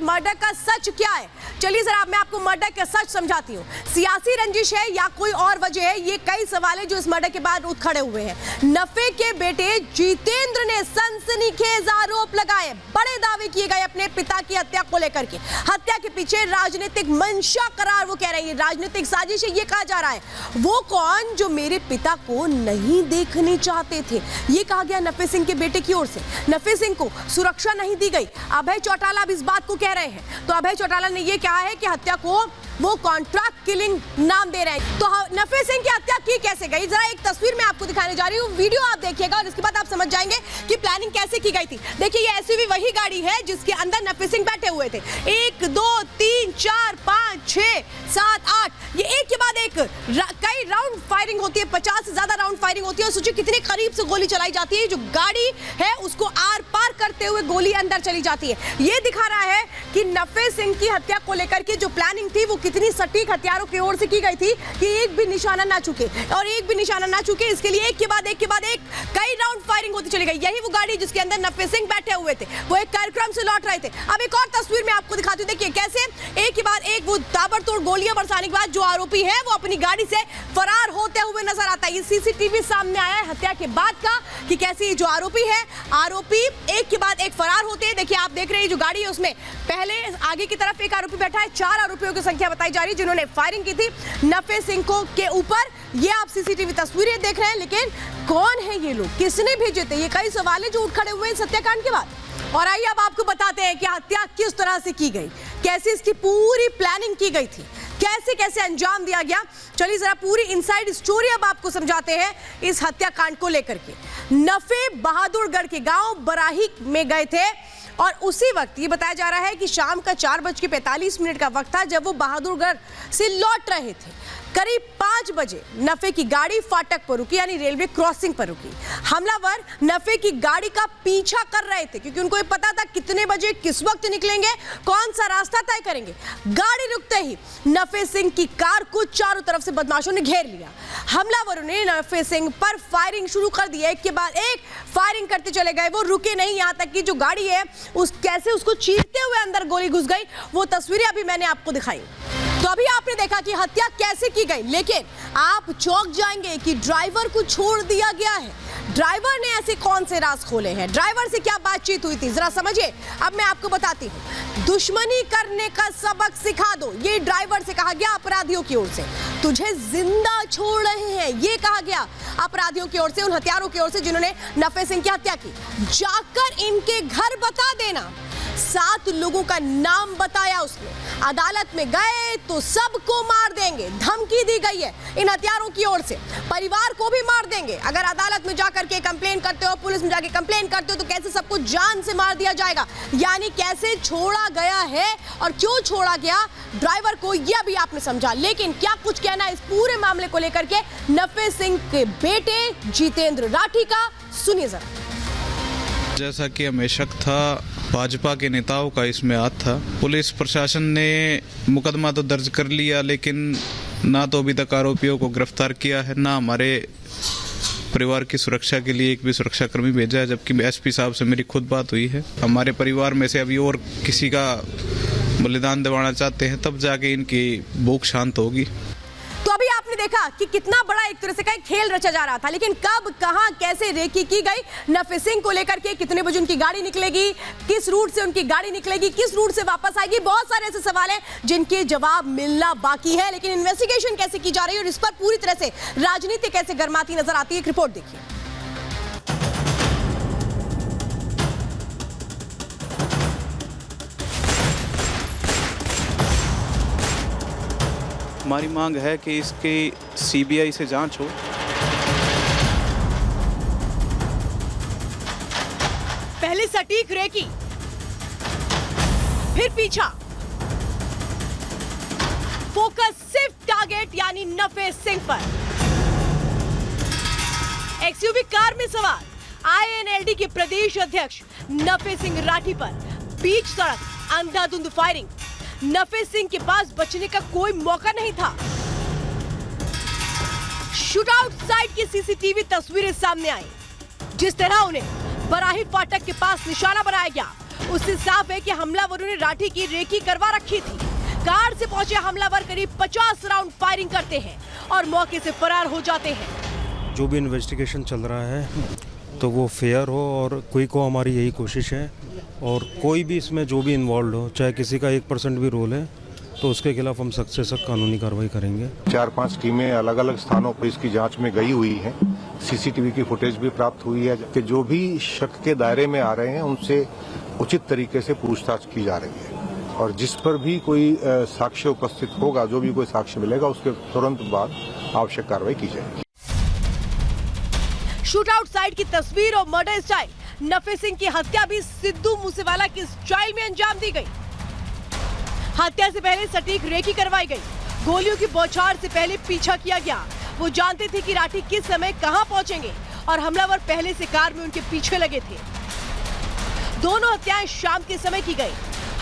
Murder का सच क्या है। चलिए जरा मैं आपको मर्डर का सच समझाती हूँ। सियासी रंजिश है या कोई और वजह है, ये कई सवाल है जो इस मर्डर के बाद उठ खड़े हुए हैं। नफे के बेटे जितेंद्र ने सनसनीखेज आरोप लगाए, बड़े दावे किए गए अपने पिता की हत्या को लेकर के। हत्या के पीछे राजनीतिक मंशा करार वो कह रही है, राजनीतिक साजिश है, ये कहा जा रहा है। वो कौन जो मेरे पिता को नहीं देखने चाहते थे, ये कहा गया नफे सिंह के बेटे की ओर से। नफे सिंह को सुरक्षा नहीं दी गई। अभय चौटाला अब इस बात को कह रहे हैं। तो अभय चौटाला ने यह कहा है कि हत्या को वो कॉन्ट्रैक्ट किलिंग नाम दे रहे हैं। तो नफे सिंह की हत्या की कैसे गई, जरा एक तस्वीर मैं आपको दिखाने जा रही हूँ, वीडियो आप देखिएगा और इसके बाद आप समझ जाएंगे कि प्लानिंग कैसे की गई थी। देखिए ये एसयूवी वही गाड़ी है जिसके अंदर नफे सिंह बैठे हुए थे। 1 2 3 4 5 6 7 8 ये एक के बाद एक कई राउंड फायरिंग होती है, 50 से ज्यादा राउंड फायरिंग होती है। और सोचिए कितने करीब से गोली चलाई जाती है, जो गाड़ी है उसको आर पार करते हुए गोली अंदर चली जाती है। ये दिखा रहा है कि नफे सिंह की हत्या को लेकर के जो प्लानिंग थी वो कितनी सटीक हथियारों की ओर से की गई थी कि एक भी निशाना ना चूके, और एक भी निशाना ना चूके इसके लिए एक के बाद एक कई राउंड फायरिंग होती चली गई। यही वो गाड़ी जिसके अंदर नफे सिंह बैठे हुए थे, वो एक कार्यक्रम से लौट रहे थे। अब एक और तस्वीर मैं आपको दिखाती हूँ, देखिए कैसे एक के बाद एक वो ताबड़तोड़ गोलियां बरसाने के बाद जो आरोपी है वो अपनी गाड़ी से फरार होते हुए नजर आता है। ये सीसीटीवी सामने आया है हत्या के बाद का कि कैसे जो आरोपी है, आरोपी एक के बाद एक फरार होते हैं। देखिए आप देख रहे हैं जो गाड़ी है उसमें पहले आगे की तरफ एक आरोपी बैठा है, 4 आरोपियों की संख्या बताई जा रही है जिन्होंने फायरिंग की थी नफे सिंह को के ऊपर। ये आप सीसीटीवी तस्वीरें देख रहे हैं, लेकिन कौन है ये लोग, किसने भेजे थे, ये कई सवाल है जो उठ खड़े हुए हैं इस हत्याकांड के बाद। और आइए अब आपको बताते हैं कि हत्या किस तरह से की गई, कैसे इसकी पूरी प्लानिंग की गई थी, कैसे कैसे अंजाम दिया गया। चलिए जरा पूरी इनसाइड स्टोरी अब आपको समझाते हैं इस हत्याकांड को लेकर के। नफे बहादुरगढ़ के गांव बराही में गए थे और उसी वक्त ये बताया जा रहा है कि शाम का 4:45 का वक्त था जब वो बहादुरगढ़ से लौट रहे थे। करीब 5 बजे नफे की गाड़ी फाटक पर रुकी, यानी रेलवे क्रॉसिंग पर रुकी। हमलावर नफे की गाड़ी का पीछा कर रहे थे क्योंकि उनको ये पता था कितने बजे किस वक्त निकलेंगे, कौन सा रास्ता तय करेंगे। गाड़ी रुकते ही नफे सिंह की कार को चारों तरफ से बदमाशों ने घेर लिया। हमलावरों ने नफे सिंह पर फायरिंग शुरू कर दी, एक के बाद एक फायरिंग करते चले गए। वो रुके नहीं, यहाँ तक कि जो गाड़ी है कैसे उसको चीरते हुए अंदर गोली घुस गई, वो तस्वीरें अभी मैंने आपको दिखाई। तो अभी आपने देखा कि हत्या कैसे की गई, लेकिन आप चौंक जाएंगे कि ड्राइवर को छोड़ दिया गया है। ड्राइवर ने ऐसे कौन से राज खोले हैं, ड्राइवर से क्या बातचीत हुई थी, जरा समझिए। अब मैं आपको बताती हूँ। दुश्मनी करने का सबक सिखा दो, ये ड्राइवर से कहा गया अपराधियों की ओर से। तुझे जिंदा छोड़ रहे हैं, ये कहा गया अपराधियों की ओर से, उन हत्यारों की ओर से जिन्होंने नफे सिंह की हत्या की। जाकर इनके घर बता देना। 7 लोगों का नाम बताया उसने। अदालत में गए तो सबको मार देंगे, धमकी दी गई है इन हत्यारों की ओर से। परिवार को भी मार देंगे अगर अदालत में जाकर के कंप्लेन करते हो, पुलिस में जाके कंप्लेन करते हो तो कैसे सबको जान से मार दिया जाएगा। यानी कैसे छोड़ा गया है और क्यों छोड़ा गया ड्राइवर को, यह भी आपने समझा। लेकिन क्या कुछ कहना है इस पूरे मामले को लेकर के नफे सिंह के बेटे जितेंद्र राठी का, सुनिए जरा। जैसा कि हमें शक था, भाजपा के नेताओं का इसमें हाथ था। पुलिस प्रशासन ने मुकदमा तो दर्ज कर लिया, लेकिन ना तो अभी तक आरोपियों को गिरफ्तार किया है, ना हमारे परिवार की सुरक्षा के लिए एक भी सुरक्षाकर्मी भेजा है। जबकि एसपी साहब से मेरी खुद बात हुई है, हमारे परिवार में से अभी और किसी का बलिदान दिवाना चाहते हैं, तब जाके इनकी भूख शांत होगी। तो अभी आपने देखा कि कितना बड़ा एक तरह से का खेल रचा जा रहा था, लेकिन कब, कहां, कैसे रेकी की गई नफे सिंह को लेकर के, कितने बजे उनकी गाड़ी निकलेगी, किस रूट से उनकी गाड़ी निकलेगी, किस रूट से वापस आएगी, बहुत सारे ऐसे सवाल हैं जिनके जवाब मिलना बाकी है। लेकिन इन्वेस्टिगेशन कैसे की जा रही है और इस पर पूरी तरह से राजनीति कैसे गर्माती नजर आती है, एक रिपोर्ट देखिए। हमारी मांग है कि इसकी सीबीआई से जांच हो। पहले सटीक रेकी, फिर पीछा, फोकस सिर्फ टारगेट यानी नफे सिंह पर। एक्सयूवी कार में सवार आईएनएलडी के प्रदेश अध्यक्ष नफे सिंह राठी पर बीच सड़क अंधाधुंध फायरिंग। नफे सिंह के पास बचने का कोई मौका नहीं था। शूटआउट साइट की सीसीटीवी तस्वीरें सामने आई। जिस तरह उन्हें बराही फाटक के पास निशाना बनाया गया, उससे साफ है कि हमलावरों ने राठी की रेकी करवा रखी थी। कार से पहुंचे हमलावर करीब 50 राउंड फायरिंग करते हैं और मौके से फरार हो जाते हैं। जो भी इन्वेस्टिगेशन चल रहा है तो वो फेयर हो और क्विक हो, हमारी यही कोशिश है। और कोई भी इसमें जो भी इन्वॉल्व हो, चाहे किसी का 1% भी रोल है, तो उसके खिलाफ हम सख्त से सख्त कानूनी कार्रवाई करेंगे। 4-5 टीमें अलग अलग स्थानों पर इसकी जांच में गई हुई हैं। सीसीटीवी की फुटेज भी प्राप्त हुई है कि जो भी शक के दायरे में आ रहे हैं उनसे उचित तरीके से पूछताछ की जा रही है और जिस पर भी कोई साक्ष्य उपस्थित होगा, जो भी कोई साक्ष्य मिलेगा, उसके तुरंत बाद आवश्यक कार्रवाई की जाएगी। शूटआउट साइट की तस्वीर और मर्डर स्टाइल, नफे सिंह की हत्या भी सिद्धू मूसेवाला की स्टाइल में अंजाम दी गई। हत्या से पहले सटीक रेकी करवाई गई, गोलियों की बौछार से पहले पीछा किया गया। वो जानते थे कि राठी किस समय कहां पहुंचेंगे और हमलावर पहले से कार में उनके पीछे लगे थे। दोनों हत्याएं शाम के समय की गई।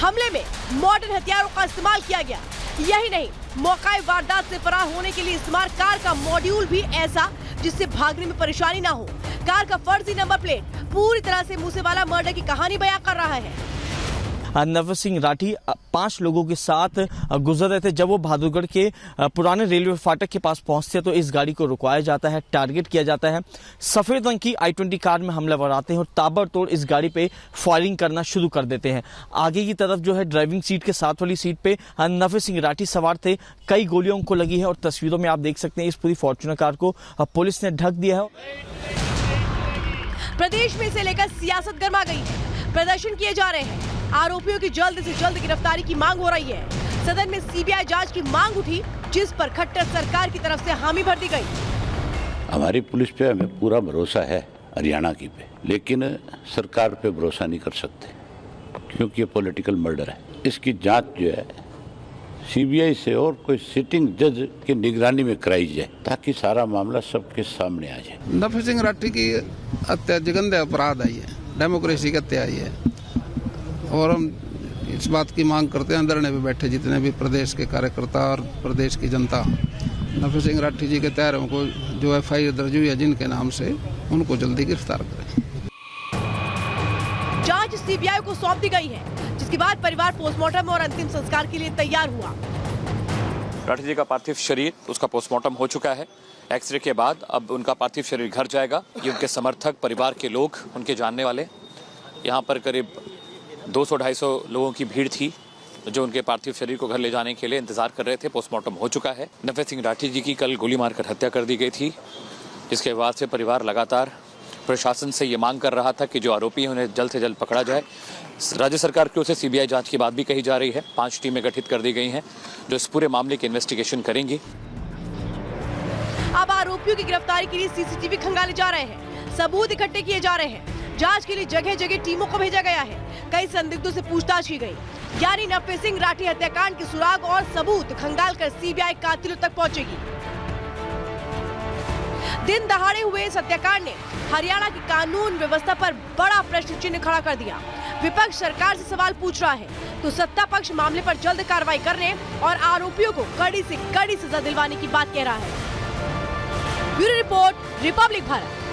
हमले में मॉडर्न हथियारों का इस्तेमाल किया गया। यही नहीं, मौका वारदात से फरार होने के लिए इस्तेमाल कार का मॉड्यूल भी ऐसा जिससे भागने में परेशानी ना हो। कार का फर्जी नंबर प्लेट पूरी तरह से मूसेवाला मर्डर की कहानी बयां कर रहा है। नफे सिंह राठी 5 लोगों के साथ गुजर रहे थे। जब वो बहादुरगढ़ के पुराने रेलवे फाटक के पास पहुंचते तो इस गाड़ी को रुकवाया जाता है, टारगेट किया जाता है। सफेद रंग की i20 कार में हमलावर आते हैं और ताबड़तोड़ इस गाड़ी पे फायरिंग करना शुरू कर देते हैं। आगे की तरफ जो है ड्राइविंग सीट के साथ वाली सीट पे नफे सिंह राठी सवार थे। कई गोलियों को लगी है और तस्वीरों में आप देख सकते हैं इस पूरी फॉर्च्यूनर कार को पुलिस ने ढक दिया है। प्रदेश में इसे लेकर सियासत गर्मा गई है। प्रदर्शन किए जा रहे हैं। आरोपियों की जल्द से जल्द गिरफ्तारी की मांग हो रही है। सदन में सीबीआई जांच की मांग उठी, जिस पर खट्टर सरकार की तरफ से हामी भर दी गई। हमारी पुलिस पे हमें पूरा भरोसा है, हरियाणा की पे, लेकिन सरकार पे भरोसा नहीं कर सकते क्योंकि ये पॉलिटिकल मर्डर है। इसकी जांच जो है सीबीआई से और कोई सिटिंग जज की निगरानी में कराई जाए ताकि सारा मामला सबके सामने आ जाए। नफे सिंह राठी की हत्या जघन्य अपराध आई है, डेमोक्रेसी की हत्या आई है और हम इस बात की मांग करते हैं धरने पे बैठे जितने भी प्रदेश के कार्यकर्ता और प्रदेश की जनता, नफे सिंह राठी जी के तैयारों को जो एफआईआर दर्ज हुई है जिनके नाम से, उनको जल्दी गिरफ्तार करें। जांच सीबीआई को सौंप दी गई है, जिसके बाद परिवार पोस्टमार्टम और अंतिम संस्कार के लिए तैयार हुआ। राठी जी का पार्थिव शरीर, उसका पोस्टमार्टम हो चुका है। एक्सरे के बाद अब उनका पार्थिव शरीर घर जाएगा। ये उनके समर्थक, परिवार के लोग, उनके जानने वाले, यहाँ पर करीब 200-250 लोगों की भीड़ थी जो उनके पार्थिव शरीर को घर ले जाने के लिए इंतजार कर रहे थे। पोस्टमार्टम हो चुका है। नफे सिंह राठी जी की कल गोली मारकर हत्या कर दी गई थी, जिसके बाद से परिवार लगातार प्रशासन से ये मांग कर रहा था कि जो आरोपी हैं उन्हें जल्द से जल्द पकड़ा जाए। राज्य सरकार की ओर से सीबीआई जांच की बात भी कही जा रही है। 5 टीमें गठित कर दी गई हैं जो इस पूरे मामले की इन्वेस्टिगेशन करेंगी। अब आरोपियों की गिरफ्तारी के लिए सीसीटीवी खंगाले जा रहे हैं, सबूत इकट्ठे किए जा रहे हैं। जांच के लिए जगह जगह टीमों को भेजा गया है। कई संदिग्धों से पूछताछ की गई, यानी नफे सिंह राठी हत्याकांड के सुराग और सबूत खंगाल कर सीबीआई कातिलों तक पहुंचेगी। दिन दहाड़े हुए इस हत्याकांड ने हरियाणा की कानून व्यवस्था पर बड़ा प्रश्न चिन्ह खड़ा कर दिया। विपक्ष सरकार से सवाल पूछ रहा है तो सत्ता पक्ष मामले पर जल्द कार्रवाई करने और आरोपियों को कड़ी से कड़ी सजा दिलवाने की बात कह रहा है। Bureau report, Republic Bharat.